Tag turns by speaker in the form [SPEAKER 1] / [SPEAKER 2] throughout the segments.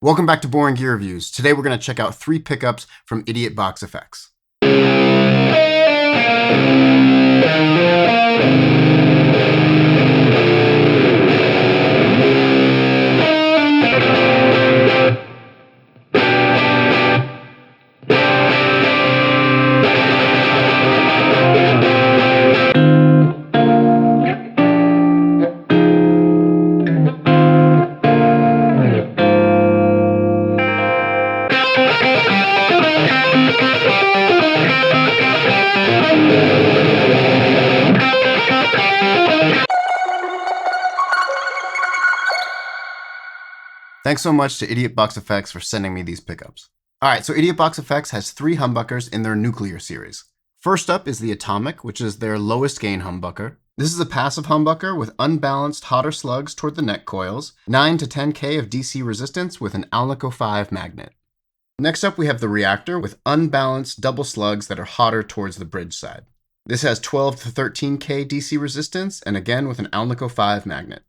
[SPEAKER 1] Welcome back to Boring Gear Reviews. Today we're going to check out 3 pickups from Idiotbox Effects. Thanks so much to Idiotbox Effects for sending me these pickups. Alright, so Idiotbox Effects has 3 humbuckers in their nuclear series. First up is the Atomic, which is their lowest gain humbucker. This is a passive humbucker with unbalanced hotter slugs toward the neck coils, 9 to 10K of DC resistance with an alnico 5 magnet. Next up we have the Reactor with unbalanced double slugs that are hotter towards the bridge side. This has 12 to 13K DC resistance and again with an alnico 5 magnet.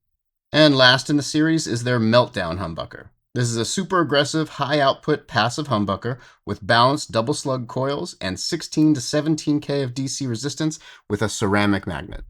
[SPEAKER 1] And last in the series is their Meltdown humbucker. This is a super aggressive, high output passive humbucker with balanced double slug coils and 16 to 17K of DC resistance with a ceramic magnet.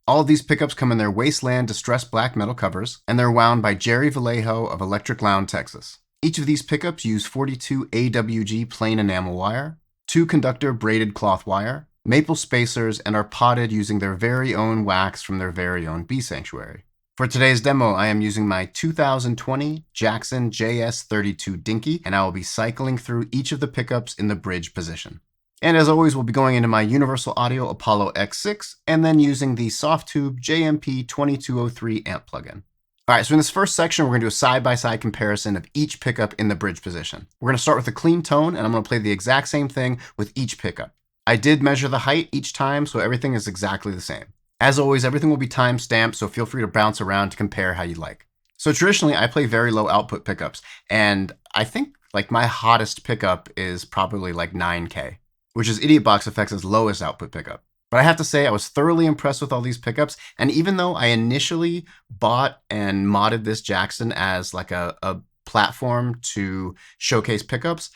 [SPEAKER 1] All of these pickups come in their Wasteland distressed black metal covers, and they're wound by Jerry Vallejo of Electric Lounge, Texas. Each of these pickups use 42 AWG plain enamel wire, 2 conductor braided cloth wire, maple spacers, and are potted using their very own wax from their very own bee sanctuary. For today's demo, I am using my 2020 Jackson JS32 Dinky, and I will be cycling through each of the pickups in the bridge position. And as always, we'll be going into my Universal Audio Apollo X6, and then using the Softtube JMP2203 amp plugin. Alright, so in this first section, we're going to do a side-by-side comparison of each pickup in the bridge position. We're going to start with a clean tone, and I'm going to play the exact same thing with each pickup. I did measure the height each time, so everything is exactly the same. As always, everything will be time-stamped, so feel free to bounce around to compare how you like. So traditionally, I play very low output pickups, and I think my hottest pickup is probably 9K, which is Idiotbox Effects' lowest output pickup. But I have to say, I was thoroughly impressed with all these pickups, and even though I initially bought and modded this Jackson as a platform to showcase pickups,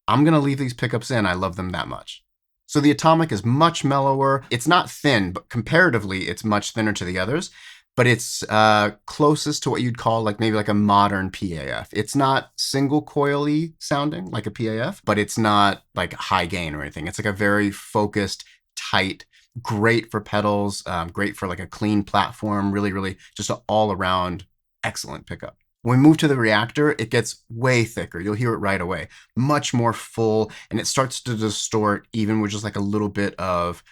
[SPEAKER 1] I'm going to leave these pickups in. I love them that much. So the Atomic is much mellower. It's not thin, but comparatively, it's much thinner to the others. But it's closest to what you'd call maybe a modern PAF. It's not single coily sounding like a PAF, but it's not high gain or anything. It's a very focused, tight, great for pedals, great for a clean platform. Really, really just an all-around excellent pickup. When we move to the Reactor, it gets way thicker. You'll hear it right away. Much more full, and it starts to distort even with just a little bit of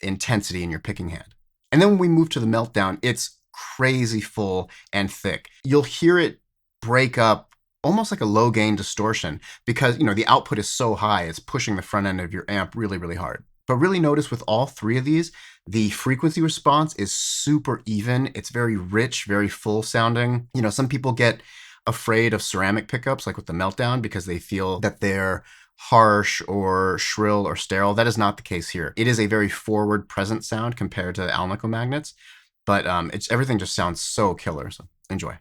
[SPEAKER 1] intensity in your picking hand. And then when we move to the Meltdown, it's crazy full and thick. You'll hear it break up almost like a low gain distortion because, the output is so high, it's pushing the front end of your amp really, really hard. But really notice with all 3 of these, the frequency response is super even. It's very rich, very full sounding. Some people get afraid of ceramic pickups like with the Meltdown because they feel that they're harsh or shrill or sterile. That is not the case here. It is a very forward present sound compared to alnico magnets, but everything just sounds so killer. So enjoy.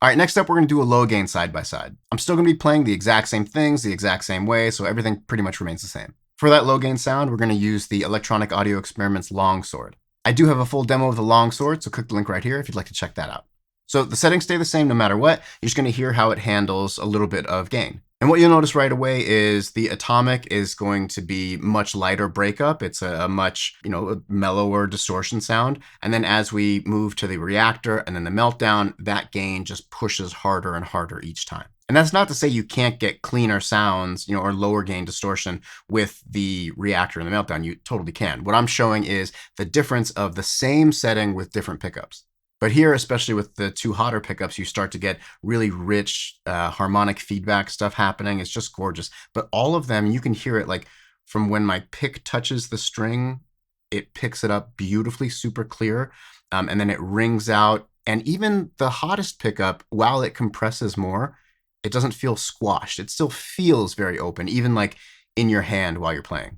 [SPEAKER 1] All right, next up, we're going to do a low gain side by side. I'm still going to be playing the exact same things, the exact same way, so everything pretty much remains the same. For that low gain sound, we're going to use the Electronic Audio Experiments Longsword. I do have a full demo of the Longsword, so click the link right here if you'd like to check that out. So the settings stay the same no matter what. You're just going to hear how it handles a little bit of gain. And what you'll notice right away is the atomic is going to be much lighter breakup. It's a much, a mellower distortion sound. And then as we move to the reactor and then the meltdown, that gain just pushes harder and harder each time. And that's not to say you can't get cleaner sounds, or lower gain distortion with the reactor and the meltdown. You totally can. What I'm showing is the difference of the same setting with different pickups. But here, especially with the two hotter pickups, you start to get really rich harmonic feedback stuff happening. It's just gorgeous. But all of them, you can hear it like from when my pick touches the string, it picks it up beautifully, super clear. And then it rings out. And even the hottest pickup, while it compresses more, it doesn't feel squashed. It still feels very open, even like in your hand while you're playing.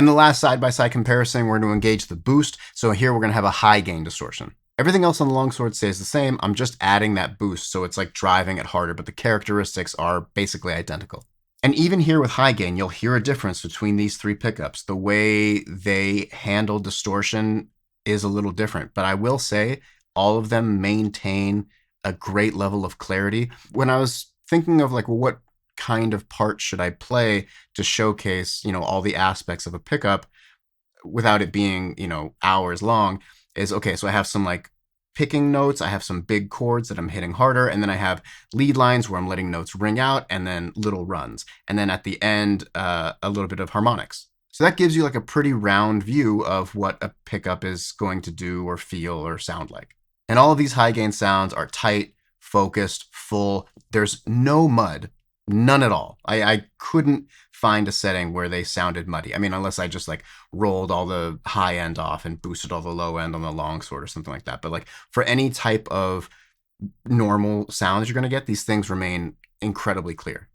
[SPEAKER 1] And the last side-by-side comparison, we're going to engage the boost. So here we're going to have a high gain distortion. Everything else on the Longsword stays the same. I'm just adding that boost, so it's like driving it harder, but the characteristics are basically identical. And even here with high gain, you'll hear a difference between these three pickups. The way they handle distortion is a little different, but I will say all of them maintain a great level of clarity. When I was thinking of like, well, what kind of part should I play to showcase, all the aspects of a pickup without it being, hours long, is okay. So I have some like picking notes, I have some big chords that I'm hitting harder, and then I have lead lines where I'm letting notes ring out, and then little runs. And then at the end, a little bit of harmonics. So that gives you like a pretty round view of what a pickup is going to do or feel or sound like. And all of these high gain sounds are tight, focused, full. There's no mud, none at all. I couldn't find a setting where they sounded muddy. I mean, unless I just like rolled all the high end off and boosted all the low end on the Longsword or something like that. But like for any type of normal sounds you're going to get, these things remain incredibly clear.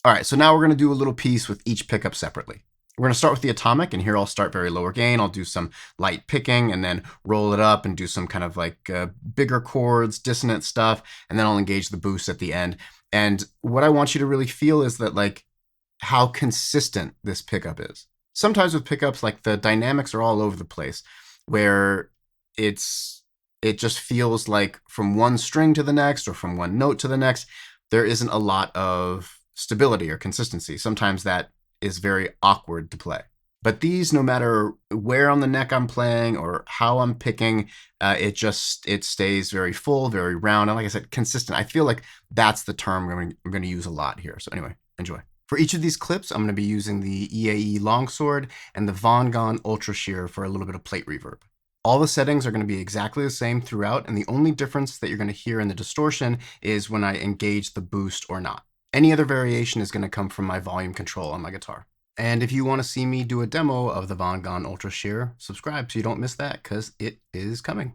[SPEAKER 1] All right, so now we're going to do a little piece with each pickup separately. We're going to start with the atomic, and here I'll start very lower gain. I'll do some light picking and then roll it up and do some kind of like bigger chords, dissonant stuff, and then I'll engage the boost at the end. And what I want you to really feel is that like how consistent this pickup is. Sometimes with pickups, like the dynamics are all over the place, where it just feels like from one string to the next or from one note to the next, there isn't a lot of stability or consistency. Sometimes that is very awkward to play. But these, no matter where on the neck I'm playing or how I'm picking, it stays very full, very round, and like I said, consistent. I feel like that's the term I'm going to use a lot here. So anyway, enjoy. For each of these clips, I'm going to be using the EAE Longsword and the Von Gone Ultrasheer for a little bit of plate reverb. All the settings are going to be exactly the same throughout, and the only difference that you're going to hear in the distortion is when I engage the boost or not. Any other variation is going to come from my volume control on my guitar. And if you want to see me do a demo of the Von Gone Ultrasheer, subscribe so you don't miss that, because it is coming.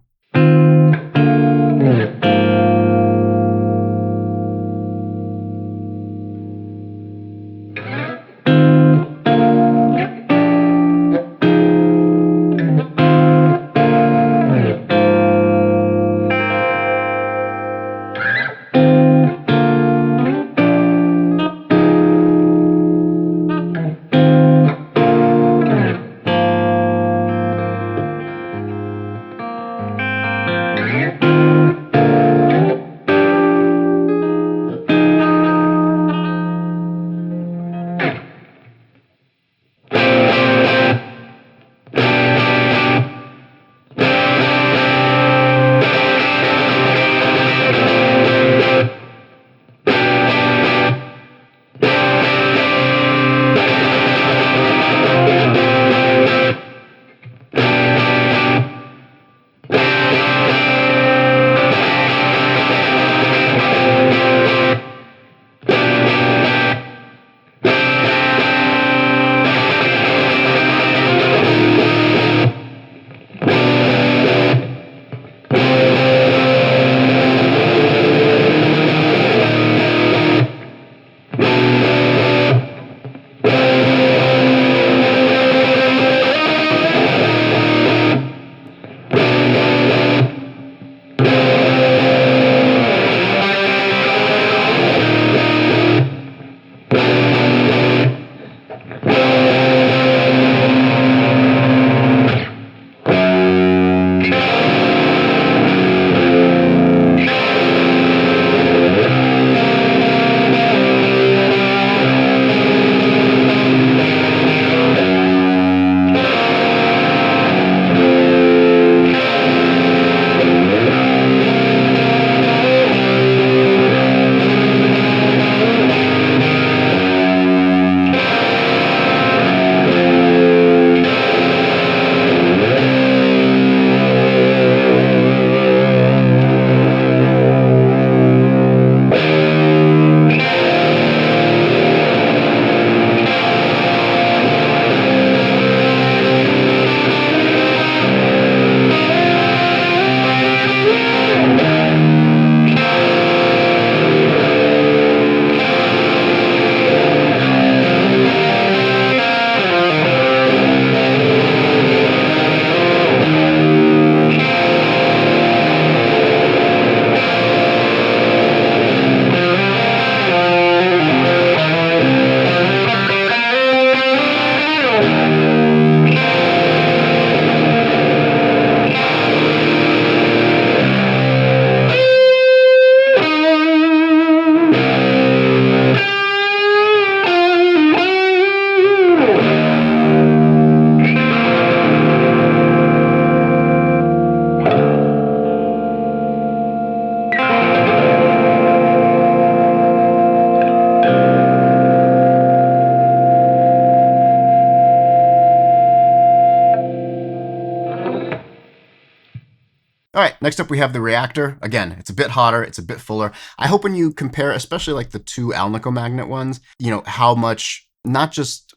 [SPEAKER 1] All right, next up we have the Reactor. Again, it's a bit hotter, it's a bit fuller. I hope when you compare, especially like the two alnico magnet ones, you know, how much, not just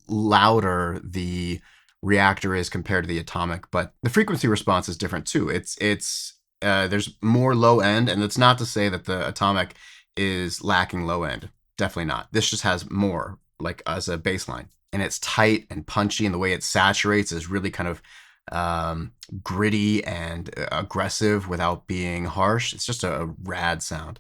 [SPEAKER 1] louder the Reactor is compared to the Atomic, but the frequency response is different too. There's more low end, and it's not to say that the Atomic is lacking low end. Definitely not. This just has more, like as a baseline. and it's tight and punchy, and the way it saturates is really kind of gritty and aggressive without being harsh. It's just a rad sound.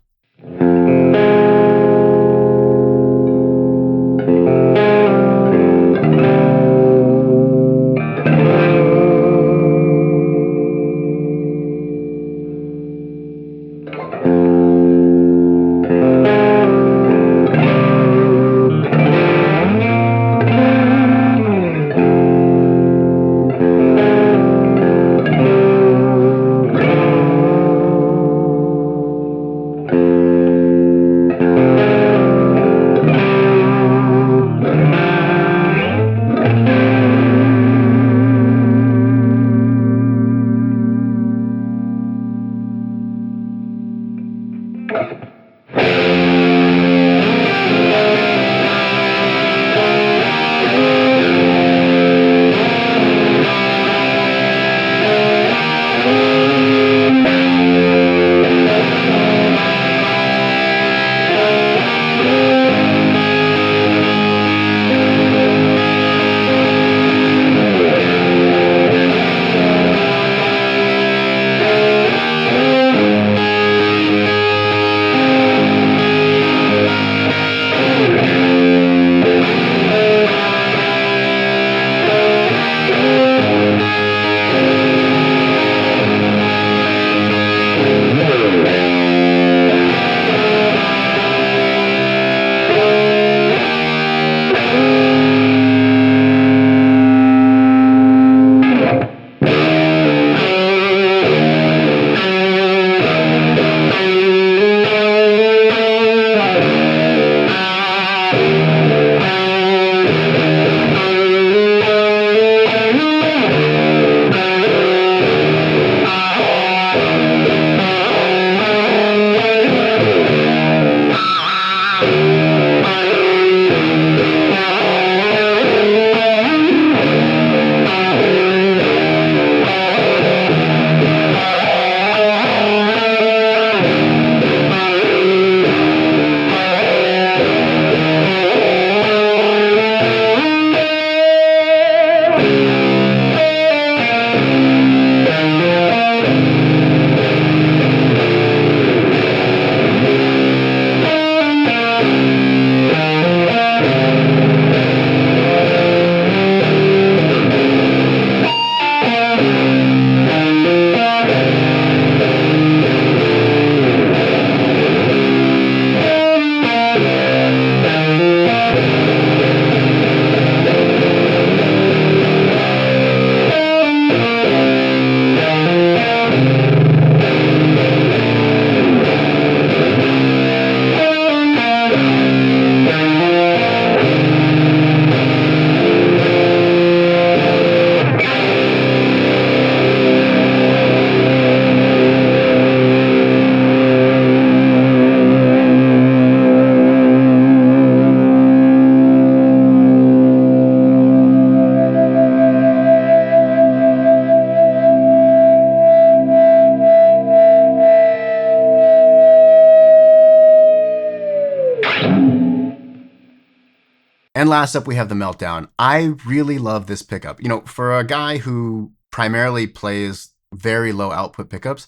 [SPEAKER 1] And last up, we have the Meltdown. I really love this pickup. You know, for a guy who primarily plays very low output pickups,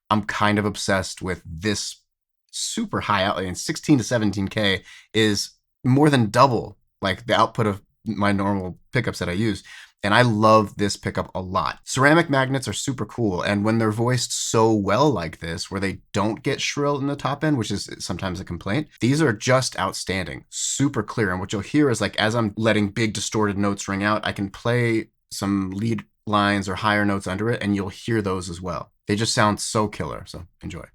[SPEAKER 1] I'm kind of obsessed with this super high output. And 16 to 17K is more than double like the output of my normal pickups that I use. And I love this pickup a lot. Ceramic magnets are super cool. And when they're voiced so well like this, where they don't get shrill in the top end, which is sometimes a complaint, these are just outstanding, super clear. And what you'll hear is like, as I'm letting big distorted notes ring out, I can play some lead lines or higher notes under it, and you'll hear those as well. They just sound so killer. So enjoy.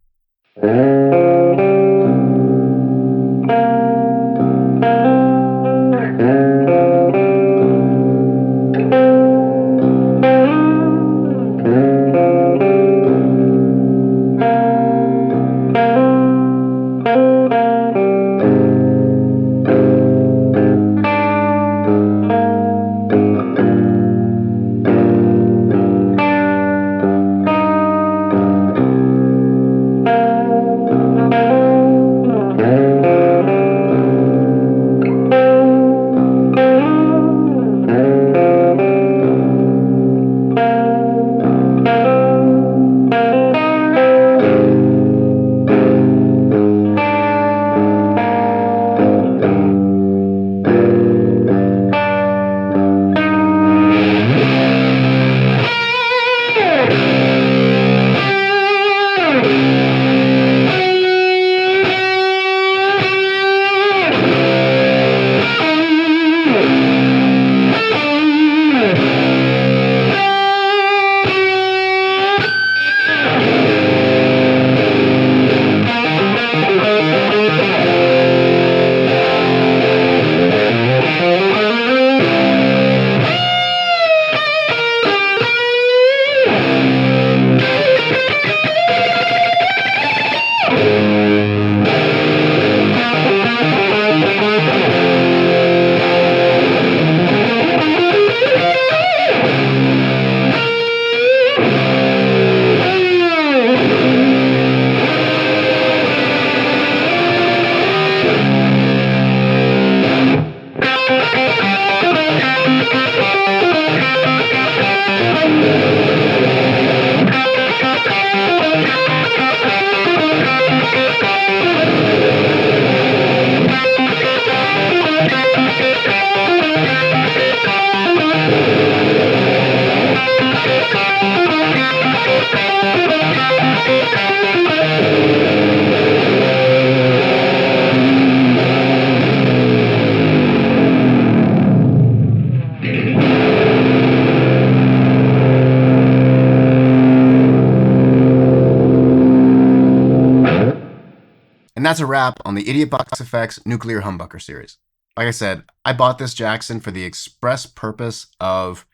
[SPEAKER 1] And that's a wrap on the Idiotbox Effects Nuclear Humbucker series. Like I said, I bought this Jackson for the express purpose of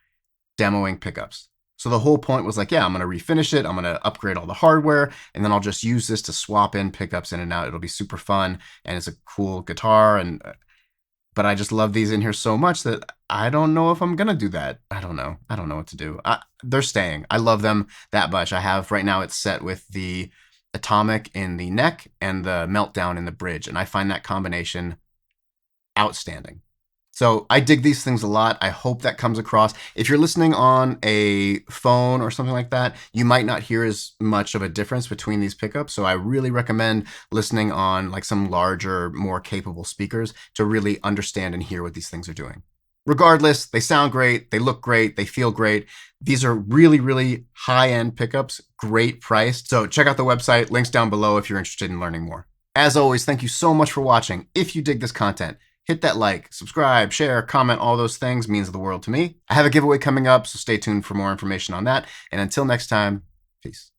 [SPEAKER 1] demoing pickups. So the whole point was like, yeah, I'm going to refinish it. I'm going to upgrade all the hardware, and then I'll just use this to swap in pickups in and out. It'll be super fun, and it's a cool guitar. But I just love these in here so much that I don't know if I'm going to do that. I don't know. I don't know what to do. They're staying. I love them that much. I have right now, it's set with the Atomic in the neck and the Meltdown in the bridge. And I find that combination outstanding. So I dig these things a lot. I hope that comes across. If you're listening on a phone or something like that, you might not hear as much of a difference between these pickups. So I really recommend listening on like some larger, more capable speakers to really understand and hear what these things are doing. Regardless, they sound great, they look great, they feel great. These are really, really high-end pickups, great priced. So check out the website, links down below if you're interested in learning more. As always, thank you so much for watching. If you dig this content, hit that like, subscribe, share, comment, all those things means the world to me. I have a giveaway coming up, so stay tuned for more information on that. And until next time, peace.